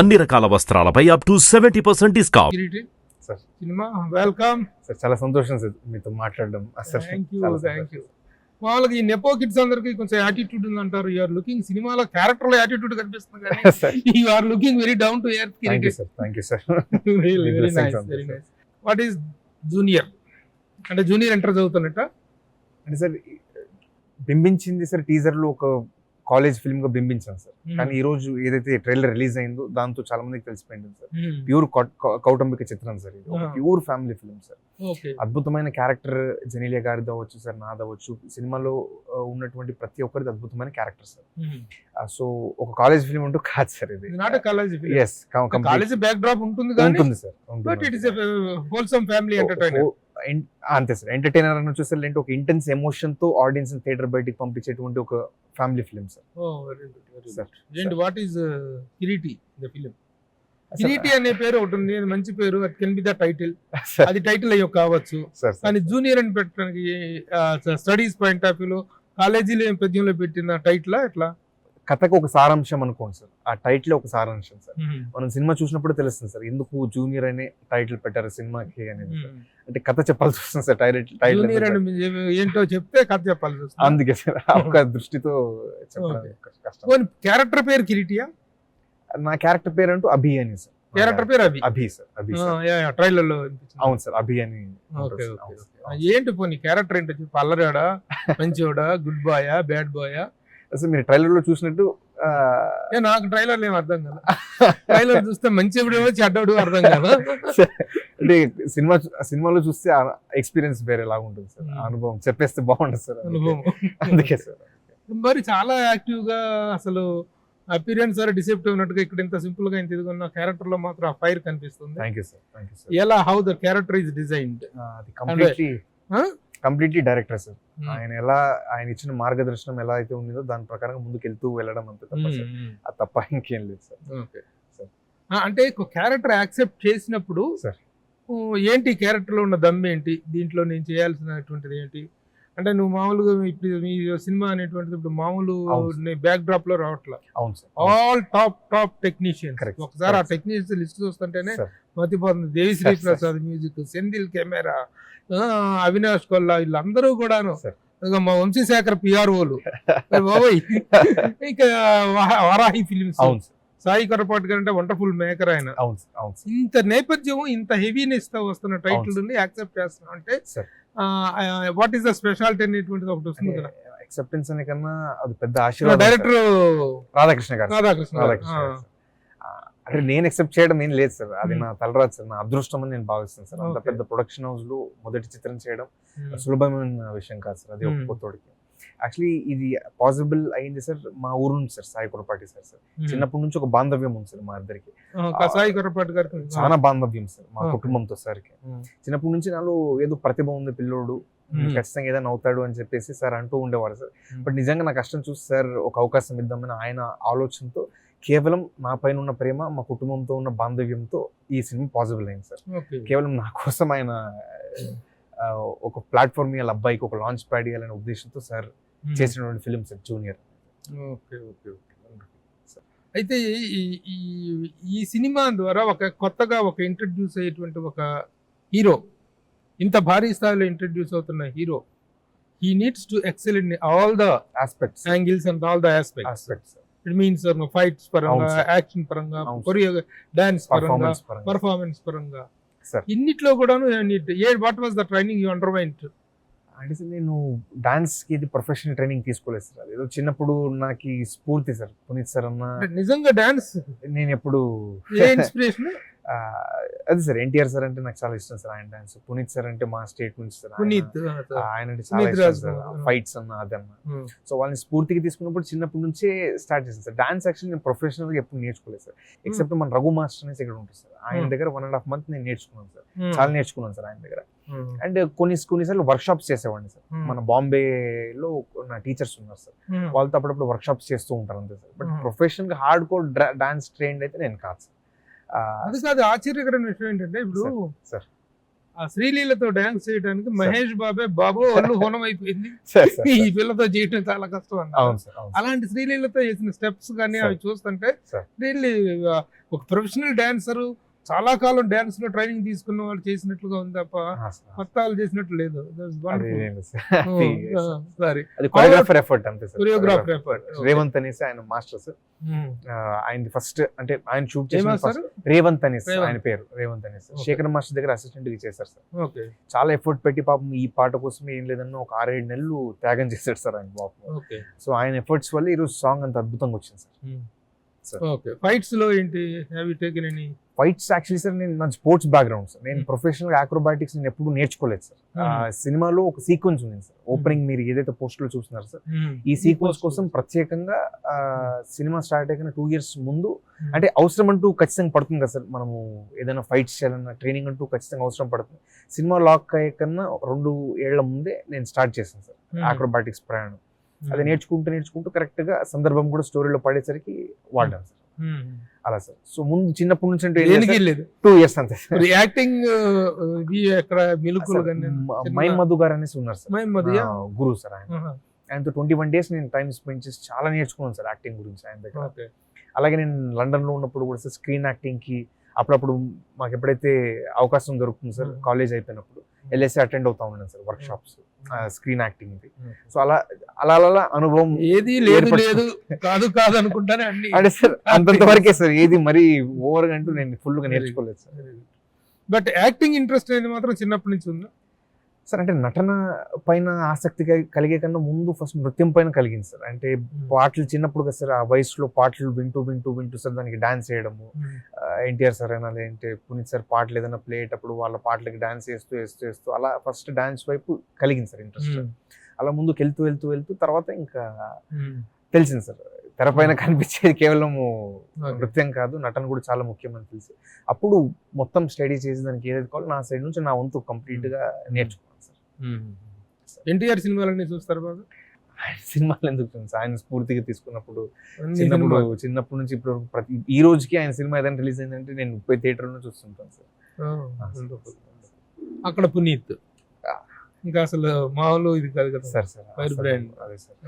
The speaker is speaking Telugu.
అన్ని రకాల వస్త్రాలపై up to 70% discount. Sir cinema welcome sir, చాలా సంతోషం సార్ మీతో మాట్లాడడం. Thank you. వాళ్ళకి ఈ నెపో కిడ్స్ అందరికి కొంచెం యాటిట్యూడ్ ఉంది అంటారు. యూఆర్ లుకింగ్ సినిమాలో క్యారెక్టర్ లో యాటిట్యూడ్ కనిపిస్తుంది కానీ you are looking very down to earth. Thank you sir. Very nice. What is junior అంటే జూనియర్ ఎంటర్ చదువుతున్నట్ట అంటే సార్ బింబించింది సార్ టీజర్ లో ఒక కాలేజ్ ఫిల్మ్ గా బింబించాను సార్. కానీ ఈ రోజు ఏదైతే ట్రైలర్ రిలీజ్ అయిందో దాంతో చాలా మందికి తెలిసిపోయింది సార్. ప్యూర్ కౌటుంబిక చిత్రం సార్, ఇది ప్యూర్ ఫ్యామిలీ ఫిల్మ్ సార్. అద్భుతమైన క్యారెక్టర్ జెనీలియా గారిది అవ్వచ్చు సార్, నాదవచ్చు. సినిమాలో ఉన్నటువంటి ప్రతి ఒక్కరిది అద్భుతమైన క్యారెక్టర్ సార్. సో ఒక కాలేజ్ ఫిల్మ్ అంటూ కాదు సార్ ఇది. కాలేజ్ బ్యాక్ డ్రాప్ ఉంటుంది sir, but it is a wholesome family entertainer. అంతే సార్, ఎంటర్టైనర్ అని చూసారు అంటే ఒక ఇంటెన్స్ ఎమోషన్ తో ఆడియన్స్ థియేటర్ బయటికి పంపించేటువంటి ఒక family film sir. And what is Kireeti the film? Kireeti అనే పేరు ఒకటి ఉంది, మంచి పేరు. అది కెన్ బి ద టైటిల్, అది టైటిల్ అయ్యో కావచ్చు. కానీ జూనియర్ అని పెట్టడానికి స్టడీస్ పాయింట్ ఆఫ్ వ్యూలో కాలేజీలో పద్యంలో పెట్టిన టైటిల్ ఎట్లా? కథకు ఒక సారాంశం అనుకోండి సార్, ఆ టైటిల్ ఒక సారాంశం సార్. మనం సినిమా చూసినప్పుడు తెలుస్తుంది సార్ ఎందుకు జూనియర్ అనే టైటిల్ పెట్టారు సినిమాకి అనేది. అంటే కథ చెప్పాల్సి వస్తుంది సార్, టైటిల్ ఏంటో చెప్తే కథ చెప్పాల్సి వస్తుంది. అందుకే సార్ ఒక దృష్టితో చెప్పడం. క్యారెక్టర్ పేరు కిరీటియా? నా క్యారెక్టర్ పేరు అంటూ అభి అని సార్. క్యారెక్టర్ పేరు అభి సార్. ట్రైలర్ లో అవును సార్, అభి అని. ఏంటి పోనీ క్యారెక్టర్ ఏంటో చెప్పి, అల్లరాడా, మంచివాడా, గుడ్ బాయా, బ్యాడ్ బాయా? అసలు మీరు ట్రైలర్ లో చూసినట్టు నాకు ట్రైలర్ ఏం అర్థం కదా. ట్రైలర్ చూస్తే మంచివాడేమో చెడ్డవాడు అర్థం కదా. అంటే సినిమాలో చూస్తే ఎక్స్పీరియన్స్ వేరే లాగా ఉంటుంది సార్. అనుభవం చెప్పేస్తే బాగుంటుంది సార్, అనుభవం. అందుకే సార్ మరి చాలా యాక్టివ్ గా అసలు అపిరియన్స్ సార్ డిసెప్టివ్ ఉన్నట్టుగా ఇక్కడ ఇంత సింపుల్ గా ఇంత ఇదిగొన్న క్యారెక్టర్ లో మాత్రం ఆ ఫైర్ కనిపిస్తుంది. Thank you sir. ఎలా how the character is designed? అది కంప్లీట్లీ డైరెక్టర్ సార్. ఆయన ఇచ్చిన మార్గదర్శనం ఎలా అయితే ఉందో దాని ప్రకారం ముందుకు వెళ్తూ వెళ్ళడం అంతే తప్ప సార్, అది తప్ప ఇంకేం లేదు సార్. అంటే క్యారెక్టర్ యాక్సెప్ట్ చేసినప్పుడు ఏంటి క్యారెక్టర్ లో ఉన్న దమ్ ఏంటి, దీంట్లో నేను చేయాల్సినటువంటిది ఏంటి? అంటే నువ్వు మామూలుగా ఇప్పుడు మీ సినిమా అనేటువంటిది ఇప్పుడు మామూలు బ్యాక్ డ్రాప్ లో రావట్లా. All top technicians. ఒకసారి ఆ టెక్నీషియన్స్ లిస్ట్ చూస్తుంటేనే మతిపోతుంది. దేవిశ్రీ ప్రసాద్ మ్యూజిక్, సెంధిల్ కెమెరా, అవినాష్ కొల్లా, వీళ్ళందరూ కూడాను మా వంశీశేఖర్ పిఆర్ఓలు, ఇంకా వారాహి ఫిలిమ్స్, సాయి కొరపాటి గారు అంటే వండర్ఫుల్ మేకర్ ఆయన. ఇంత నేపథ్యం, ఇంత హెవీనెస్ తో వస్తున్న టైటిల్ యాక్సెప్ట్ చేస్తున్నా అంటే వాట్ ఈస్ ద స్పెషాలిటీ అనేటువంటిది ఒకటి వస్తుంది కదా. యాక్సెప్టెన్స్ అనే కన్నా అది పెద్ద ఆశీర్వాదం. డైరెక్టర్ రాధాకృష్ణ గారు అంటే నేను ఎక్సెప్ట్ చేయడం ఏం లేదు సార్, అది నా తలరాదు సార్, నా అదృష్టం అని నేను భావిస్తాను సార్. అంత పెద్ద ప్రొడక్షన్ హౌస్ లో మొదటి చిత్రం చేయడం సులభమైన విషయం కాదు సార్, అది ఒక కొత్తోడికి. యాక్చువల్లీ ఇది పాసిబుల్ అయింది సార్ మా ఊరు నుంచి సార్, సాయి కొరపాటి సార్. చిన్నప్పటి నుంచి ఒక బాంధవ్యం ఉంది సార్ మా ఇద్దరికి. సాయి కొరపాటి గారికి చాలా బాంధవ్యం సార్ మా కుటుంబంతో సార్కి. చిన్నప్పటి నుంచి నాలో ఏదో ప్రతిభ ఉంది పిల్లోడు, ఖచ్చితంగా ఏదైనా అవుతాడు అని చెప్పేసి సార్ అంటూ ఉండేవారు సార్. బట్ నిజంగా నా కష్టం చూసి సార్ ఒక అవకాశం ఇద్దామని ఆయన ఆలోచనతో, కేవలం నా పైన ఉన్న ప్రేమ, మా కుటుంబంతో ఉన్న బాంధవ్యంతో ఈ సినిమా పాసిబుల్ అయింది సార్. కేవలం నా కోసం ఆయన ఒక ప్లాట్ఫామ్ ఇవ్వాలి, అబ్బాయికి ఒక లాంచ్ ప్యాడ్ ఇవ్వాలనే ఉద్దేశంతో సార్ చేసినటువంటి ఫిలిం సార్ జూనియర్. అయితే ఈ సినిమా ద్వారా కొత్తగా ఇంట్రడ్యూస్ అయ్యేటువంటి ఒక హీరో, ఇంత భారీ స్థాయిలో ఇంట్రడ్యూస్ అవుతున్న hero, he needs to excel in all the aspects, angles and all the aspects. It means fights paranga, action paranga, choreo, dance paranga, performance paranga. ఇన్నిట్లో కూడాను what was the training you underwent? అంటే సార్ నేను డాన్స్ కి ఇది ప్రొఫెషనల్ ట్రైనింగ్ తీసుకోలేదు సార్. ఏదో చిన్నప్పుడు నాకు స్ఫూర్తి సార్, పునీత్ సార్ అన్న. నిజంగా డాన్స్ నేను ఎప్పుడు ఇన్స్పిరేషన్ అది సార్ ఎన్టీఆర్ సార్ అంటే నాకు చాలా ఇష్టం సార్, ఆయన డాన్స్. పునీత్ సార్ అంటే మా స్టేట్ నుంచి సార్, ఆయన అంటే చాలా ఇష్టం సార్, ఫైట్స్ అన్న అదన్న. సో వాళ్ళని స్ఫూర్తికి తీసుకున్నప్పుడు చిన్నప్పటి నుంచే స్టార్ట్ చేశాను సార్. డాన్స్ యాక్చువల్లీ నేను ప్రొఫెషనల్ గా ఎప్పుడు నేర్చుకోలేదు సార్, ఎక్సెప్ట్ మన రఘు మాస్టర్ అనేసి ఇక్కడ ఉంటుంది సార్, ఆయన దగ్గర 1.5 months నేను నేర్చుకున్నాను సార్. చాలా నేర్చుకున్నాను సార్ ఆయన దగ్గర. అండ్ కొన్నిసార్లు వర్క్ షాప్స్ చేసేవాడిని సార్. మన బాంబేలో నా టీచర్స్ ఉన్నారు సార్, వాళ్ళతో అప్పుడప్పుడు వర్క్ షాప్స్ చేస్తూ ఉంటారు అంతే సార్. బట్ ప్రొఫెషనల్ గా హార్డ్ కోర్ డాన్స్ ట్రైన్డ్ అయితే నేను కాదు సార్. అది కాదు, ఆశ్చర్యకరమైన విషయం ఏంటంటే ఇప్పుడు ఆ శ్రీలీలతో డాన్స్ చేయడానికి మహేష్ బాబు ఒళ్ళు హోనం అయిపోయింది. సార్ సార్ ఈ పిల్లతో చేయడం చాలా కష్టం అన్నారు. అవును సార్ అవును అలాంటి శ్రీలీలతో చేసిన స్టెప్స్ కానీ Sir. అవి చూస్తుంటే Sir. రియల్లీ ఒక ప్రొఫెషనల్ డాన్సర్ చాలా కాలం డాన్స్ లో ట్రైనింగ్ తీసుకున్న వాళ్ళు చేసినట్లుగా ఉంది తప్ప కొత్త వాళ్ళు చేసినట్లు లేదు. సారీ, అది కొరియోగ్రాఫర్ ఎఫర్ట్ అంతే సార్. Choreographer effort. రేవంత్ అనేసి ఆయన మాస్టర్ సార్. ఆయన ఫస్ట్ అంటే ఆయన షూట్ చేసిన first రేవంత్ అనేసి ఆయన పేరు రేవంత్ అనేసి శేఖర్ మాస్టర్ దగ్గర అసిస్టెంట్ గా చేశారు సార్. ఓకే, చాలా ఎఫర్ట్ పెట్టి పాపం ఈ పాట కోసం ఏం లేదన్నా ఒక 6-7 నెలలు త్యాగం చేశాడు సార్ ఆయన పాపం. ఓకే, సో ఆయన ఎఫర్ట్స్ వల్ల ఈరోజు సాంగ్ అంత అద్భుతంగా వచ్చింది సార్. ఓకే. ఫైట్స్ లో ఏంటి, have you taken any fights actually sir నేను నా స్పోర్ట్స్ బ్యాక్గ్రౌండ్ సార్. నేను ప్రొఫెషనల్ అక్రోబాటిక్స్ నేను ఎప్పుడు నేర్చుకోలేదు సార్. సినిమాలో ఒక సీక్వెన్స్ ఉంది సార్, ఓపెనింగ్ మీరు ఏదైతే పోస్టర్ లో చూస్తున్నారు సార్, ఈ సీక్వెన్స్ కోసం ప్రత్యేకంగా సినిమా స్టార్ట్ అయిన 2 years ముందు అంటే అవసరం అంటూ ఖచ్చితంగా పడుతుంది కదా సార్. మనము ఏదైనా ఫైట్స్ చేయాలన్నా ట్రైనింగ్ అంటూ ఖచ్చితంగా అవసరం పడుతుంది. సినిమా లాక్ అయ్యే కన్నా 2 ఏళ్ల ముందే నేను స్టార్ట్ చేశాను సార్ అక్రోబాటిక్స్ ప్రయాణం. అది నేర్చుకుంటూ కరెక్ట్ గా సందర్భం కూడా స్టోరీలో పడేసరికి వాడాను సార్. అలా సార్. సో ముందు చిన్నప్పటి నుంచి అంటే 2 years అంతే సార్. యాక్టింగ్ ఎక్కడ మిలుకులు మైన్ మధు గారు అనేసి ఉన్నారు సార్, మైన్ మధు గురువు సార్. ఆయనతో 21 days నేను టైం స్పెండ్ చేసి చాలా నేర్చుకున్నాను సార్ యాక్టింగ్ గురించి ఆయన దగ్గర. అలాగే నేను లండన్ లో ఉన్నప్పుడు కూడా సార్ స్క్రీన్ యాక్టింగ్ కి అప్పుడప్పుడు మాకు ఎప్పుడైతే అవకాశం దొరుకుతుంది సార్ కాలేజ్ అయిపోయినప్పుడు వెళ్ళేసి అటెండ్ అవుతా ఉన్నాను sir work shops screen acting. So అలా అనుభవం ఏది లేదు కాదు అనుకుంటానే అన్ని అంటే సార్ అంతంత వరకే సార్. ఏది మరి ఓవర్ అంటూ నేను ఫుల్ గా నేర్చుకోలేదు సార్. బట్ యాక్టింగ్ ఇంట్రెస్ట్ అనేది మాత్రం చిన్నప్పటి నుంచి ఉందా సార్? అంటే నటన పైన ఆసక్తి కలిగే కన్నా ముందు ఫస్ట్ నృత్యం పైన కలిగింది సార్. అంటే పాటలు చిన్నప్పుడు కదా సార్, ఆ వయసులో పాటలు వింటూ సార్ దానికి డాన్స్ చేయడము. ఎన్టీఆర్ సార్ అయినా లేదంటే పునీత్ సార్ పాటలు ఏదైనా ప్లే అయ్యేటప్పుడు వాళ్ళ పాటలకి డాన్స్ వేస్తూ అలా ఫస్ట్ డాన్స్ వైపు కలిగింది సార్ ఇంట్రెస్ట్. అలా ముందుకు వెళ్తూ తర్వాత ఇంకా తెలిసింది సార్ తెర పైన కనిపించేది కేవలం నృత్యం కాదు, నటన కూడా చాలా ముఖ్యమని తెలిసి అప్పుడు మొత్తం స్టడీ చేసి దానికి ఏదైతే కావాలో నా సైడ్ నుంచి నా వంతు కంప్లీట్ గా నేర్చుకున్నాను సార్. ఎన్టీఆర్ సినిమాలన్నీ చూస్తారు బాగా? సినిమాలు ఎందుకు చూడండి సార్, ఆయన స్ఫూర్తిగా తీసుకున్నప్పుడు చిన్నప్పటి నుంచి ఇప్పుడు ఈ రోజుకి ఆయన సినిమా ఏదైనా రిలీజ్ అయిందంటే నేను 30 థియేటర్లో చూస్తుంటాను సార్. అక్కడ పునీత్ ఇంకా అసలు మామూలు ఇది కాదు కదా సార్. Fire brand. అదే సార్.